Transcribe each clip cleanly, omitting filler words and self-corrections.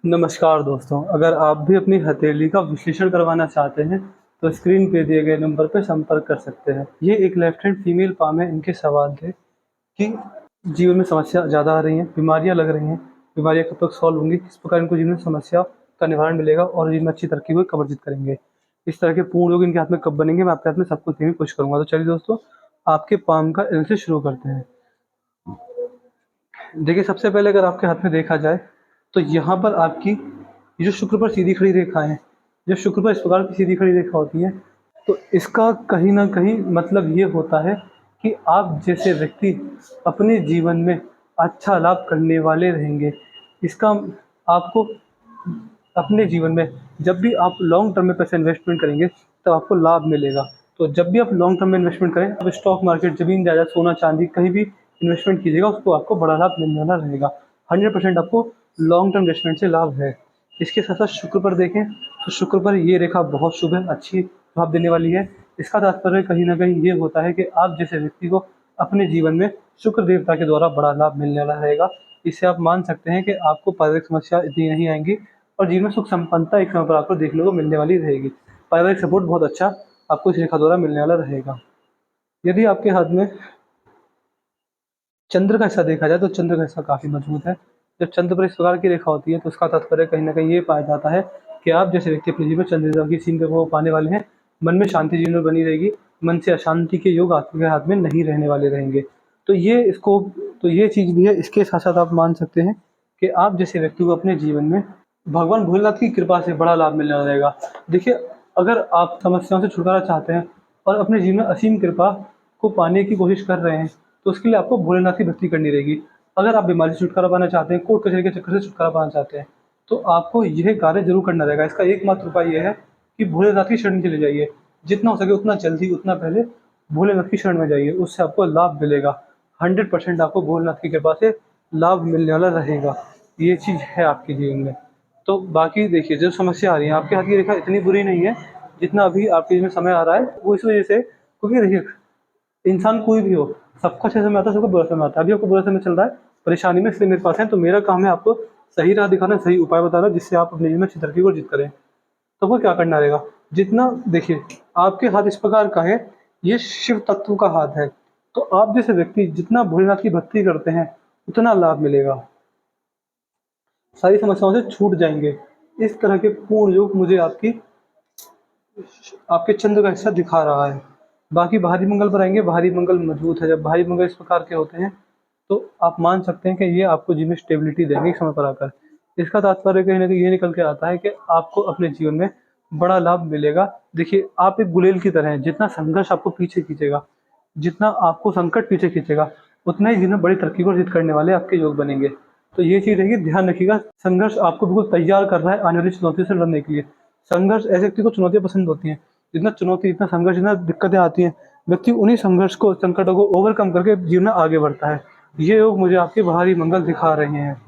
नमस्कार दोस्तों, अगर आप भी अपनी हथेली का विश्लेषण करवाना चाहते हैं, तो स्क्रीन पे दिए गए नंबर पर संपर्क कर सकते हैं। ये एक लेफ्ट हैंड फीमेल पाम है। इनके सवाल थे कि जीवन में समस्या ज़्यादा आ रही हैं, बीमारियाँ लग रही हैं, बीमारियाँ कब तक सॉल्व होंगी, किस प्रकार इनको जीवन में समस्या का निवारण मिलेगा और जीवन में अच्छी तरक्की को कब अर्जित करेंगे। इस तरह के पूर्ण योग इनके हाथ में कब बनेंगे, मैं आपके हाथ में सब कुछ देने की कोशिश करूँगा। तो चलिए दोस्तों, आपके पाम का एनालिसिस शुरू करते हैं। देखिए, सबसे पहले अगर आपके हाथ में देखा जाए, तो यहाँ पर आपकी ये जो शुक्र पर सीधी खड़ी रेखा है, जब शुक्र पर इस प्रकार की सीधी खड़ी रेखा होती है, तो इसका कहीं न कहीं मतलब ये होता है कि आप जैसे व्यक्ति अपने जीवन में अच्छा लाभ करने वाले रहेंगे। इसका आपको अपने जीवन में जब भी आप लॉन्ग टर्म में पैसा इन्वेस्टमेंट करेंगे, तब आपको लाभ मिलेगा। तो जब भी आप लॉन्ग टर्म में इन्वेस्टमेंट करें, आप स्टॉक मार्केट, ज़मीन जायदाद, सोना चांदी कहीं भी इन्वेस्टमेंट कीजिएगा, उसको आपको बड़ा लाभ मिलने वाला रहेगा। 100% आपको लॉन्ग टर्म इन्वेस्टमेंट से लाभ है। इसके साथ साथ शुक्र पर देखें, तो शुक्र पर ये रेखा बहुत शुभ है, अच्छी प्रभाव देने वाली है। इसका तात्पर्य कहीं ना कहीं ये होता है कि आप जैसे व्यक्ति को अपने जीवन में शुक्र देवता के द्वारा बड़ा लाभ मिलने वाला रहेगा। इससे आप मान सकते हैं कि आपको पारिवारिक समस्या इतनी नहीं आएंगी और जीवन में सुख संपन्नता एक समय पर आपको देखने को मिलने वाली रहेगी। पारिवारिक सपोर्ट बहुत अच्छा आपको इस रेखा द्वारा मिलने वाला रहेगा। यदि आपके हाथ में चंद्र का हिस्सा देखा जाए, तो चंद्र का हिस्सा काफ़ी मजबूत है। जब चंद्र पर इस प्रकार की रेखा होती है, तो उसका तात्पर्य कहीं न कहीं ये पाया जाता है कि आप जैसे व्यक्ति अपने जीवन में चंद्र की सीन को पाने वाले हैं। मन में शांति जीवन में बनी रहेगी, मन से अशांति के योग आपके हाथ में नहीं रहने वाले रहेंगे। तो ये चीज़ भी है। इसके साथ-साथ आप मान सकते हैं कि आप जैसे व्यक्ति को अपने जीवन में भगवान भोलेनाथ की कृपा से बड़ा लाभ मिलने वाला रहेगा। देखिए, अगर आप समस्याओं से छुटकारा चाहते हैं और अपने जीवन में असीम कृपा को पाने की कोशिश कर रहे हैं, तो उसके लिए आपको भोलेनाथ की भक्ति करनी रहेगी। अगर आप बीमारी से छुटकारा पाना चाहते हैं, कोर्ट कचहरी के चक्कर से छुटकारा पाना चाहते हैं, तो आपको यह कार्य ज़रूर करना रहेगा। इसका एकमात्र उपाय ये है कि भोलेनाथ की शरण में चले जाइए। जितना हो सके उतना जल्दी, उतना पहले भोलेनाथ की शरण में जाइए, उससे आपको लाभ मिलेगा। 100% आपको भोलेनाथ की कृपा से लाभ मिलने वाला रहेगा। ये चीज़ है आपके जीवन में। तो बाकी देखिए, जो समस्या आ रही है, आपके हाथ की रेखा इतनी बुरी नहीं है, जितना अभी आपके जीवन में समय आ रहा है, वो इस वजह से क्योंकि देखिए, इंसान कोई भी हो, सबको अच्छा समय आता है, सबको बुरा समय आता है। अभी आपको बुरा समय चल रहा है, परेशानी में, इसलिए मेरे पास है, तो मेरा काम है आपको सही राह दिखाना, सही उपाय बताना, जिससे आप अपने जीवन में अच्छी तरक्की को अर्जित करें। तो वो क्या करना रहेगा? जितना देखिए, आपके हाथ इस प्रकार का है, ये शिव तत्व का हाथ है। तो आप जैसे व्यक्ति जितना भोलेनाथ की भक्ति करते हैं, उतना लाभ मिलेगा। सारी समस्याओं से छूट जाएँगे। इस तरह के पूर्ण योग मुझे आपके चंद्र का हिस्सा दिखा रहा है। बाकी भारी मंगल पर आएँगे, भारी मंगल मजबूत है। जब भारी मंगल इस प्रकार के होते हैं, तो आप मान सकते हैं कि ये आपको जीवन में स्टेबिलिटी देंगे एक समय पर आकर। इसका तात्पर्य कहीं न कहीं ये निकल के आता है कि आपको अपने जीवन में बड़ा लाभ मिलेगा। देखिए, आप एक गुलेल की तरह हैं, जितना संघर्ष आपको पीछे खींचेगा, जितना आपको संकट पीछे खींचेगा, उतना ही जीवन में बड़ी तरक्की को अर्जित करने वाले आपके योग बनेंगे। तो ये चीज़ रहेगी, ध्यान रखिएगा, संघर्ष आपको बिल्कुल तैयार कर रहा है आने वाली चुनौतियों से लड़ने के लिए। संघर्ष ऐसे व्यक्ति को चुनौतियाँ पसंद होती हैं। जितना चुनौती, जितना संघर्ष, जितना दिक्कतें आती हैं, व्यक्ति उन्हीं संघर्ष को, संकटों को ओवरकम करके जीवन में आगे बढ़ता है। ये योग मुझे आपके भारी मंगल दिखा रहे हैं।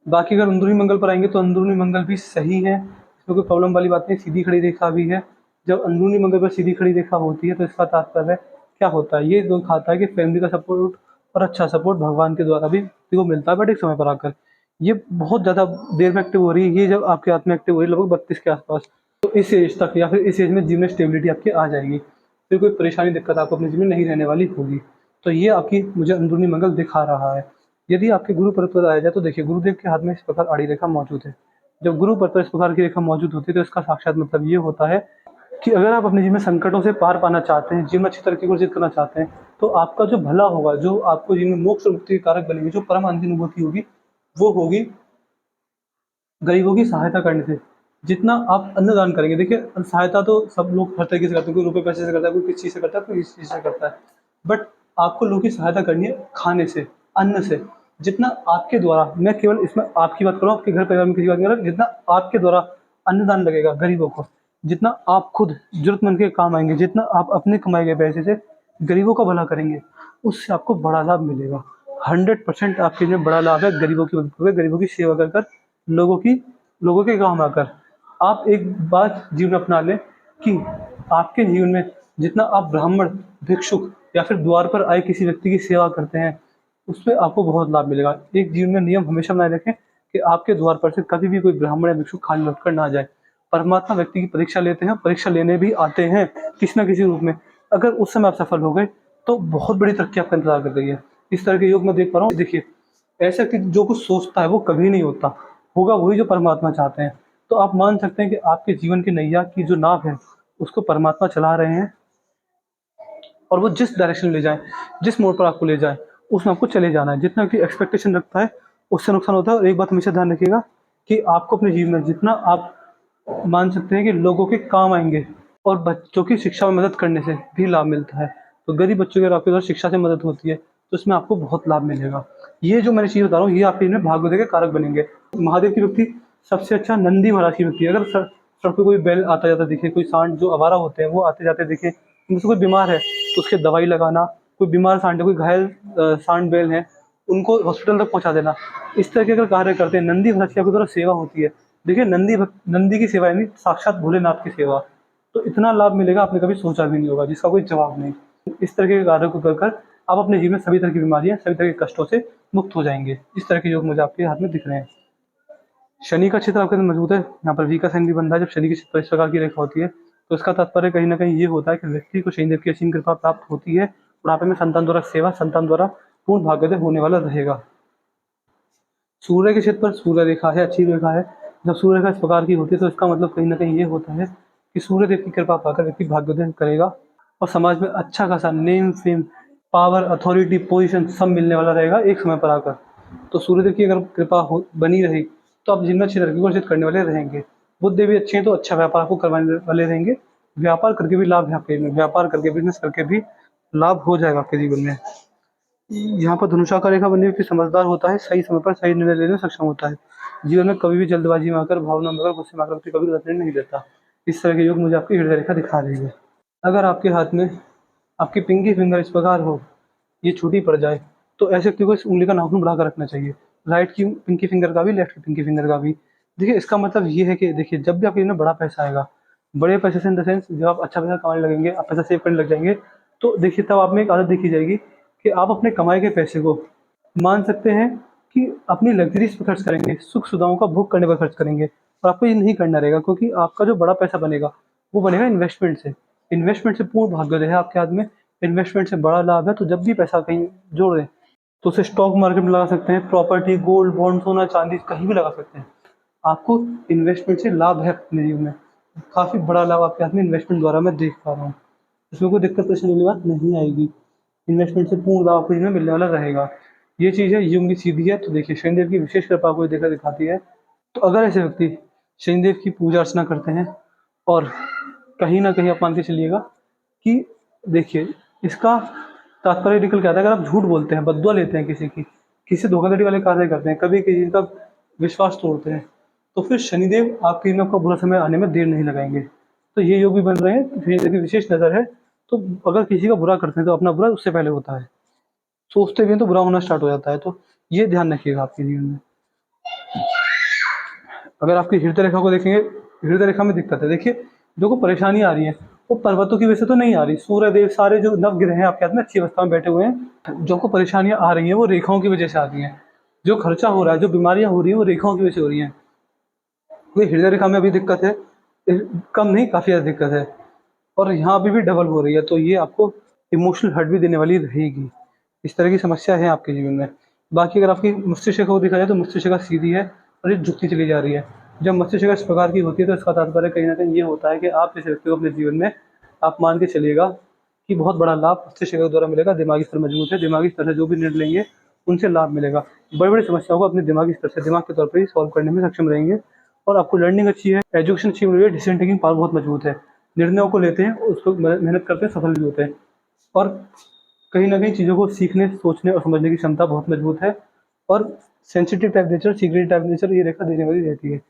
बाकी अगर अंदरूनी मंगल पर आएँगे, तो अंदरूनी मंगल भी सही है, इसमें कोई प्रॉब्लम वाली बात नहीं, सीधी खड़ी रेखा भी है। जब अंदरूनी मंगल पर सीधी खड़ी रेखा होती है, तो इसका तात्पर्य क्या होता है? ये दिखाता है कि फैमिली का सपोर्ट और अच्छा सपोर्ट भगवान के द्वारा भी व्यक्ति को मिलता है, बट एक समय पर आकर। ये बहुत ज़्यादा देर में एक्टिव हो रही है, ये जब आपके हाथ में एक्टिव हो रही है लगभग 32 के आस-पास, तो इस एज तक या फिर इस एज में जीवन में स्टेबिलिटी आपकी आ जाएगी। फिर कोई परेशानी, दिक्कत आपको अपने जीवन में नहीं रहने वाली होगी। तो ये आपकी मुझे अंदरूनी मंगल दिखा रहा है। यदि आपके गुरु पर्वत पर आया जाए, तो देखिए, गुरुदेव के हाथ में इस प्रकार आड़ी रेखा मौजूद है। जब गुरु पर्वत पर इस प्रकार की रेखा मौजूद होती है, तो इसका साक्षात मतलब ये होता है कि अगर आप अपने जीवन में संकटों से पार पाना चाहते हैं, जीवन में अच्छी तरक्की को अर्जित करना चाहते हैं, तो आपका जो भला होगा, जो आपको जीवन में मोक्ष और मुक्ति के कारक बनेंगे, जो परम आनंद की अनुभूति होगी, वो होगी गरीबों की सहायता करने से। जितना आप अन्नदान करेंगे, देखिए, सहायता तो सब लोग हर तरीके से करते हैं, कोई रुपए पैसे से करता है, कोई किस चीज़ से करता है, कोई किस चीज़ से करता है। बट आपको लोगों की सहायता करनी है खाने से, अन्न से। जितना आपके द्वारा, मैं केवल इसमें आपकी बात कर रहा हूँ, आपके घर परिवार में किसी की बात नहीं कर रहा, जितना आपके द्वारा अन्नदान लगेगा गरीबों को, जितना आप खुद ज़रूरतमंद के काम आएँगे, जितना आप अपने कमाए गए पैसे से गरीबों का भला करेंगे, उससे आपको बड़ा लाभ मिलेगा। 100% आपके लिए बड़ा लाभ है गरीबों की मदद करके, गरीबों की सेवा कर कर, लोगों की लोगों के काम आकर। आप एक बात जीवन में अपना लें कि आपके जीवन में जितना आप ब्राह्मण, भिक्षुक या फिर द्वार पर आए किसी व्यक्ति की सेवा करते हैं, उसमें आपको बहुत लाभ मिलेगा। एक जीवन में नियम हमेशा बनाए रखें कि आपके द्वार पर से कभी भी कोई ब्राह्मण या भिक्षु खाली लौट कर ना जाए। परमात्मा व्यक्ति की परीक्षा लेते हैं, परीक्षा लेने भी आते हैं किसी न किसी रूप में। अगर उस समय आप सफल हो गए तो बहुत बड़ी तरक्की आपका इंतजार कर रही है। इस तरह के योग मैं देख पा रहा हूँ। देखिए, ऐसा कि जो कुछ सोचता है वो कभी नहीं होता, होगा वही जो परमात्मा चाहते हैं। तो आप मान सकते हैं कि आपके जीवन की नैया की जो नाव है उसको परमात्मा चला रहे हैं, और वो जिस डायरेक्शन में ले जाएँ, जिस मोड़ पर आपको ले जाएँ, उसमें आपको चले जाना है। जितना कि एक्सपेक्टेशन रखता है, उससे नुकसान होता है। और एक बात हमेशा ध्यान रखिएगा कि आपको अपने जीवन में जितना आप मान सकते हैं कि लोगों के काम आएँगे, और बच्चों की शिक्षा में मदद करने से भी लाभ मिलता है। तो गरीब बच्चों की अगर आपके द्वारा शिक्षा से मदद होती है, तो इसमें आपको बहुत लाभ मिलेगा। ये जो मैंने चीज़ बता रहा हूँ, ये आपके लिए भाग्योदय के कारक बनेंगे। महादेव की भक्ति सबसे अच्छा नंदी महाराज की भक्ति है। अगर सड़क पे कोई बैल आता-जाता दिखे, कोई सांड जो आवारा होते हैं वो आते-जाते दिखें, उनमें से कोई बीमार है तो उसकी दवाई लगाना, कोई बीमार सांड है, कोई घायल सांड बैल है, उनको हॉस्पिटल तक पहुँचा देना। इस तरह के अगर कार्य करते हैं, नंदी महाराज की आपकी तरफ सेवा होती है। देखिए, नंदी की सेवा यानी साक्षात भोलेनाथ की सेवा। तो इतना लाभ मिलेगा आपने कभी सोचा भी नहीं होगा, जिसका कोई जवाब नहीं। इस तरह के कार्यों को कर कर आप अपने जीवन में सभी तरह की बीमारियाँ, सभी तरह के कष्टों से मुक्त हो जाएँगे। इस तरह के योग मुझे आपके हाथ में दिख रहे हैं। शनि का क्षेत्र आपके अंदर मजबूत है, यहाँ पर वी का साइन भी बन रहा है। जब शनि के क्षेत्र पर इस प्रकार की रेखा होती है, तो इसका तात्पर्य कहीं न कहीं ये होता है कि व्यक्ति को शनिदेव की असीम कृपा प्राप्त होती है। बुढ़ापे में संतान द्वारा सेवा, संतान द्वारा पूर्ण भाग्योदय होने वाला रहेगा। सूर्य के क्षेत्र पर सूर्य रेखा है, अच्छी रेखा है। जब सूर्य रेखा इस प्रकार की होती है, तो इसका मतलब कहीं न कहीं ये होता है कि सूर्य देव की कृपा पाकर व्यक्ति भाग्योदय करेगा और समाज में अच्छा खासा name, fame, power, authority, position सब मिलने वाला रहेगा एक समय पर आकर। तो सूर्यदेव की अगर कृपा हो बनी रही, तो आप जीवन में अच्छी तरक्की को अर्जित करने वाले रहेंगे। बुध देव भी अच्छे हैं तो अच्छा व्यापार आपको करवाने वाले रहेंगे। व्यापार करके भी लाभ है आपके जीवन में, व्यापार करके, बिज़नेस करके भी लाभ हो जाएगा आपके जीवन में। यहाँ पर धनुषा रेखा बनी व्यक्ति समझदार होता है, सही समय पर सही निर्णय लेने में सक्षम होता है। जीवन में कभी भी जल्दबाजी में आकर, भावना में आकर, गुस्से में आकर व्यक्ति कभी गलत निर्णय नहीं लेता। इस तरह के योग मुझे आपकी हृदय रेखा दिखा रही है। अगर आपके हाथ में आपकी पिंकी फिंगर इस प्रकार हो, ये छोटी पड़ जाए, तो ऐसे व्यक्ति को इस उँगली का नाखून बढ़ाकर रखना चाहिए। राइट की पिंकी फिंगर का भी, लेफ्ट की पिंकी फिंगर का भी। देखिए, इसका मतलब ये है कि देखिए, जब भी आपके में बड़ा पैसा आएगा, बड़े पैसे से इन द सेंस जब आप अच्छा पैसा कमाने लगेंगे, आप पैसा सेव करने लग जाएँगे, तो देखिए तब आप में एक आदत देखी जाएगी कि आप अपने कमाए के पैसे को मान सकते हैं कि अपनी लग्ज़रीज़ पे खर्च करेंगे, सुख-सुविधाओं का भोग करने पर खर्च करेंगे। और आपको ये नहीं करना रहेगा, क्योंकि आपका जो बड़ा पैसा बनेगा, वो बनेगा इन्वेस्टमेंट से। इन्वेस्टमेंट से पूर्ण भाग्योदय है आपके हाथ में, इन्वेस्टमेंट से बड़ा लाभ है। तो जब भी पैसा कहीं जोड़ें, तो उसे स्टॉक मार्केट में लगा सकते हैं, प्रॉपर्टी, गोल्ड, बॉन्ड, सोना, चांदी कहीं भी लगा सकते हैं। आपको इन्वेस्टमेंट से लाभ है अपने जीवन में। काफ़ी बड़ा लाभ आपके हाथ में इन्वेस्टमेंट द्वारा मैं देख पा रहा हूँ। इसमें कोई दिक्कत परेशानी वाली बात नहीं आएगी। इन्वेस्टमेंट से पूर्ण लाभ आपको इसमें मिलने वाला रहेगा। ये चीज़ है, ये उनकी सीधी है। तो देखिए, शनिदेव की विशेष कृपा आपको देखा दिखाती है। तो अगर ऐसे व्यक्ति शनिदेव की पूजा अर्चना करते हैं, और कहीं न कहीं आप मान के चलिएगा कि देखिए, इसका तात्पर्य निकल के आता है, अगर आप झूठ बोलते हैं, बददुआ लेते हैं किसी की, किसी से धोखाधड़ी वाले कार्य करते हैं, कभी किसी का विश्वास तोड़ते हैं, तो फिर शनिदेव आपके जीवन में आपका बुरा समय आने में देर नहीं लगाएँगे। तो ये योग भी बन रहे हैं, शनिदेव की विशेष नज़र है। तो अगर किसी का बुरा करते हैं, तो अपना बुरा उससे पहले होता है। सोचते भी हैं तो बुरा होना स्टार्ट हो जाता है। तो ये ध्यान रखिएगा आपके जीवन में। अगर आपकी हृदय रेखा को देखेंगे, हृदय रेखा में दिक्कत है। देखिए, जो को परेशानी आ रही है, वो पर्वतों की वजह से तो नहीं आ रही। सूर्यदेव, सारे जो नवग्रह हैं आपके हाथ में अच्छी अवस्था में बैठे हुए हैं। जो को परेशानियाँ आ रही हैं, वो रेखाओं की वजह से आ रही हैं। जो खर्चा हो रहा है, जो बीमारियाँ हो रही हैं, वो रेखाओं की वजह से हो रही हैं। क्योंकि हृदय रेखा में अभी दिक्कत है, कम नहीं, काफ़ी ज़्यादा दिक्कत है, और यहाँ अभी भी डबल हो रही है। तो ये आपको इमोशनल हर्ट भी देने वाली रहेगी। इस तरह की समस्या है आपके जीवन में। बाकी अगर आपकी मस्तिष्क रेखा को देखा जाए, तो मस्तिष्क रेखा सीधी है और ये झुकती चली जा रही है। जब मस्तिष्क रेखा इस प्रकार की होती है, तो इसका तात्पर्य कहीं न कहीं ये होता है कि आप जैसे व्यक्ति को अपने जीवन में आप मान के चलिएगा कि बहुत बड़ा लाभ मस्तिष्क रेखा द्वारा मिलेगा। दिमागी स्तर मजबूत है, दिमागी स्तर से जो भी निर्णय लेंगे, उनसे लाभ मिलेगा। बड़ी-बड़ी समस्याओं को अपने दिमागी स्तर से, दिमाग के तौर पे ही सॉल्व करने में सक्षम रहेंगे। और आपको लर्निंग अच्छी है, एजुकेशन अच्छी मिल रही है, डिसीजन टेकिंग पावर बहुत मजबूत है। निर्णयों को लेते हैं, उसको मेहनत करते हैं, सफल भी होते हैं। और कहीं न कहीं चीज़ों को सीखने, सोचने और समझने की क्षमता बहुत मजबूत है। और sensitive type nature, secretive type nature ये रेखा देने वाली रहती है।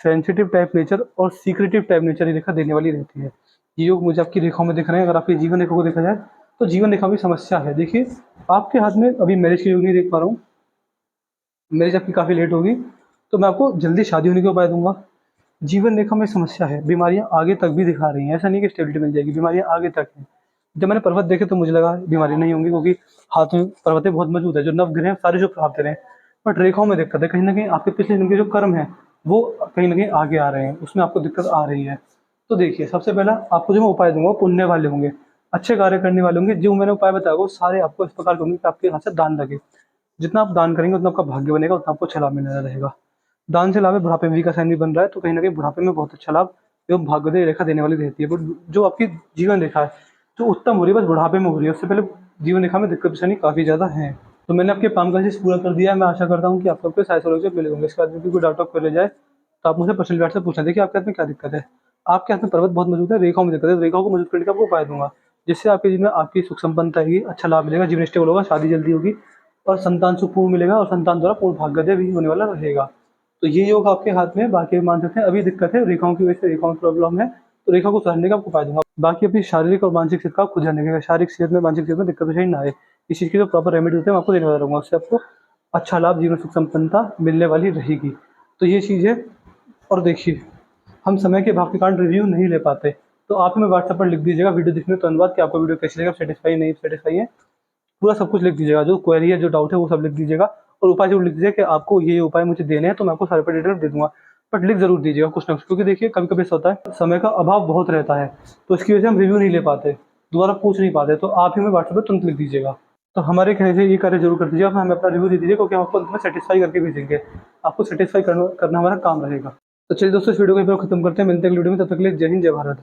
सेंसिटिव टाइप नेचर और सीक्रेटिव टाइप नेचर ये रेखा देने वाली रहती है। ये योग मुझे आपकी रेखाओं में दिख रहे हैं। अगर आपकी जीवन रेखा को देखा जाए, तो जीवन रेखा में समस्या है। देखिए, आपके हाथ में अभी मैरिज के योग नहीं देख पा रहा हूँ। मैरिज आपकी काफ़ी लेट होगी, तो मैं आपको जल्दी शादी होने के उपाय दूँगा। जीवन रेखा में समस्या है, बीमारियाँ आगे तक भी दिखा रही हैं। ऐसा नहीं कि स्टेबिलिटी मिल जाएगी, बीमारियाँ आगे तक हैं। जब मैंने पर्वत देखे तो मुझे लगा बीमारी नहीं होंगी, क्योंकि हाथ में पर्वतें बहुत मजबूत है, जो नवग्रह हैं सारे जो प्रभाव दे रहे हैं। बट रेखाओं में दिक्कत है, कहीं न कहीं आपके पिछले जन्म के जो कर्म हैं, वो कहीं न कहीं आगे आ रहे हैं, उसमें आपको दिक्कत आ रही है। तो देखिए, सबसे पहला आपको जो मैं उपाय दूँगा वो पुण्य वाले होंगे, अच्छे कार्य करने वाले होंगे। जो मैंने उपाय बताया वो सारे आपको इस प्रकार के होंगे कि आपके हाथ से दान लगे। जितना आप दान करेंगे उतना आपका भाग्य बनेगा, उतना आपको अच्छा लाभ मिलता रहेगा। दान से लाभ है, बुढ़ापे में भी का साइन भी बन रहा है, तो कहीं न कहीं बुढ़ापे में बहुत अच्छा लाभ एवं भाग्योदय रेखा देने वाली रहती है। बट जो आपकी जीवन रेखा है, जो उत्तम हो रही है, बस बुढ़ापे में हो रही है, उससे पहले जीवन रेखा में दिक्कत परेशानी काफ़ी ज़्यादा है। तो मैंने आपके काम का चीज़ पूरा कर दिया है, मैं आशा करता हूँ कि आप सबको साइकोलॉजी से मिले होंगे। इसके बाद भी कोई डाउट आपको रह जाए, तो आप मुझसे पर्सनल व्हाट्सएप पूछना। देखिए, आपके हाथ में क्या दिक्कत है? आपके हाथ में पर्वत बहुत मजबूत है, रेखाओं में दिक्कत है, रेखाओं को मजबूत करने का आपको उपाय दूँगा, जिससे आपके जीवन में आपकी सुख संपन्नता आएगी, अच्छा लाभ मिलेगा, जीवन स्टेबल होगा, शादी जल्दी होगी और संतान सुखपूर्ण मिलेगा और संतान द्वारा पूर्ण भाग्योदय भी होने वाला रहेगा। तो ये योग आपके हाथ में है, बाकी आप मान सकते हैं अभी दिक्कत है रेखाओं की वजह से, रेखाओं की प्रॉब्लम है, तो रेखा को सुधारने का आपको उपाय दूँगा। बाकी अपनी शारीरिक और मानसिक स्थिति का आप खुद ध्यान रखिएगा, शारीरिक सेहत में, मानसिक सेहत में दिक्कत परेशानी ना आए। इस चीज़ की जो प्रॉपर रेमेडी होते हैं मैं आपको देने वाला रहूँगा, उससे आपको अच्छा लाभ, जीवन सुख संपन्नता मिलने वाली रहेगी। तो ये चीज़ है। और देखिए, हम समय के अभाव के कारण रिव्यू नहीं ले पाते, तो आप हमें व्हाट्सएप पर लिख दीजिएगा वीडियो देखने के तुरंत बाद कि आपको वीडियो कैसी लगी, आप सैटिस्फाई नहीं सैटिस्फाई है, पूरा सब कुछ लिख दीजिएगा, जो क्वेरी है, जो डाउट है वो सब लिख दीजिएगा और उपाय ज़रूर लिख दीजिए कि आपको ये उपाय मुझे देने हैं, तो मैं आपको सारे पे डिटेल दे दूँगा। बट लिख ज़रूर दीजिएगा कुछ ना कुछ, क्योंकि देखिए कभी-कभी ऐसा होता है समय का अभाव बहुत रहता है, तो इसकी वजह से हम रिव्यू नहीं ले पाते, दोबारा पूछ नहीं पाते, तो आप ही हमें व्हाट्सएप पे तुरंत लिख दीजिएगा। तो हमारे कहने से ये कार्य ज़रूर कर दीजिए, आप हमें अपना रिव्यू दे दीजिए, क्योंकि हम आपको अंत में सैटिस्फाई करके भेजेंगे। आपको सैटिस्फाई करना करना हमारा काम रहेगा। तो चलिए दोस्तों, इस वीडियो को यहीं पर खत्म करते हैं, मिलते हैं अगली वीडियो में, तब तक के लिए जय हिंद, जय भारत।